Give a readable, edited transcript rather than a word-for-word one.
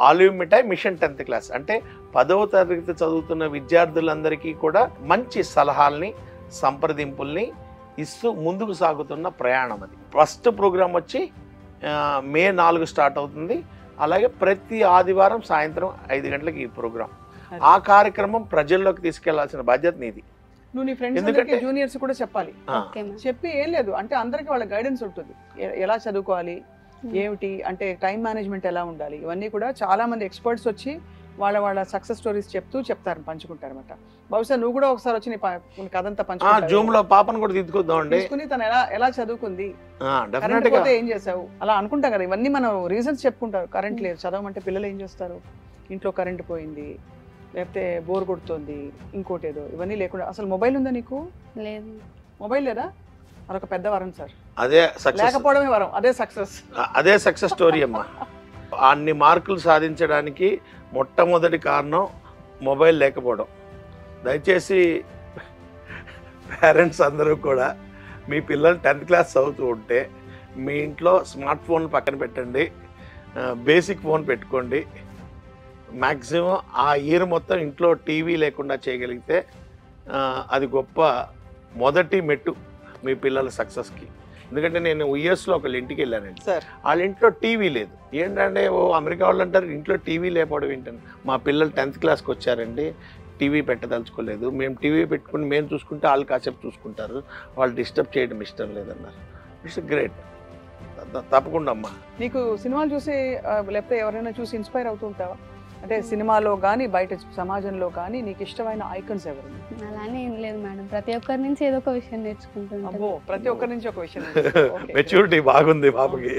Olive మిఠాయి machine 10th class. అంటే 10వ తరగతి చదువుతున్న విద్యార్థులందరికీ కూడా మంచి సలహాల్ని, సంప్రదింపుల్ని ఇస్తూ ముందుకు సాగుతున్న ప్రయాణం అది. ఫస్ట్ ప్రోగ్రాం వచ్చి మే 4 స్టార్ట్ అవుతుంది. అలాగే ప్రతి ఆదివారం సాయంత్రం 5 గంటలకి ఈ ప్రోగ్రాం. ఆ కార్యక్రమం ప్రజల్లోకి తీసుకెళ్లాల్సిన బాధ్యత నీది. నువ్వు నీ ఫ్రెండ్స్ అందరికీ, జూనియర్స్ కూడా చెప్పాలి. చెప్పి ఏం లేదు అంటే అందరికి వాళ్ళ గైడెన్స్ ఉంటుంది, ఎలా చదువుకోవాలి, ఏమిటి అంటే టైం మేనేజ్మెంట్ ఎలా ఉండాలి, ఇవన్నీ కూడా చాలా మంది ఎక్స్పర్ట్స్ వచ్చి వాళ్ళ సక్సెస్ స్టోరీస్ చెప్తారు, పంచుకుంటారు అనమాట. బహుశా నువ్వు కూడా ఒకసారి వచ్చి నీ కథ అంతా పంచుకుంటావు. జూమ్ లో పాపను కూడా తీసుకుని తను ఎలా చదువుకుంది, ఏం చేసావు, అలా అనుకుంటాం కదా. ఇవన్నీ మనం రీజన్స్ చెప్పుకుంటారు. కరెంట్ లేదు, చదవమంటే పిల్లలు ఏం చేస్తారు, ఇంట్లో కరెంట్ పోయింది, లేకపోతే బోర్ కొడుతుంది, ఇంకోటి ఏదో, ఇవన్నీ లేకుండా. అసలు మొబైల్ ఉందా నీకు? లేదు. మొబైల్ లేదా? అదొక పెద్ద వరం సార్. అదే లేకపోవడమే వరం, అదే సక్సెస్. అదే సక్సెస్ స్టోరీ అమ్మా. అన్ని మార్కులు సాధించడానికి మొట్టమొదటి కారణం మొబైల్ లేకపోవడం. దయచేసి పేరెంట్స్ అందరూ కూడా మీ పిల్లలు 10th క్లాస్ చదువుతూ ఉంటే మీ ఇంట్లో స్మార్ట్ ఫోన్ పక్కన పెట్టండి, బేసిక్ ఫోన్ పెట్టుకోండి. మ్యాక్సిమం ఆ ఇయర్ మొత్తం ఇంట్లో టీవీ లేకుండా చేయగలిగితే అది గొప్ప మొదటి మెట్టు మీ పిల్లల సక్సెస్కి. ఎందుకంటే నేను యుఎస్లో ఒకళ్ళ ఇంటికి వెళ్ళానండి, వాళ్ళ ఇంట్లో టీవీ లేదు. ఏంటంటే అమెరికా వాళ్ళు అంటారు ఇంట్లో టీవీ లేకపోవడం ఏంటంటే, మా పిల్లలు 10th క్లాస్కి వచ్చారండి, టీవీ పెట్టదలుచుకోలేదు, మేము టీవీ పెట్టుకుని మేము చూసుకుంటే వాళ్ళు కాసేపు చూసుకుంటారు, వాళ్ళు డిస్టర్బ్ చేయడం ఇష్టం లేదన్నారు. It's great. తప్పకుండా అమ్మా. నీకు సినిమాలు చూసి లేకపోతే ఎవరైనా చూసి ఇన్స్పైర్ అవుతూ ఉంటావా? అంటే సినిమాలో కానీ బయట సమాజంలో కానీ నీకు ఇష్టమైన ఐకాన్స్ ఎవరు? అలానే ఏం లేదు మేడం, ప్రతి ఒక్కరి నుంచి ఏదో ఒక విషయం నేర్చుకుంటున్నాను. ప్రతి ఒక్కరి నుంచి ఒక విషయం. మెచ్యూరిటీ బాగుంది బాబుకి.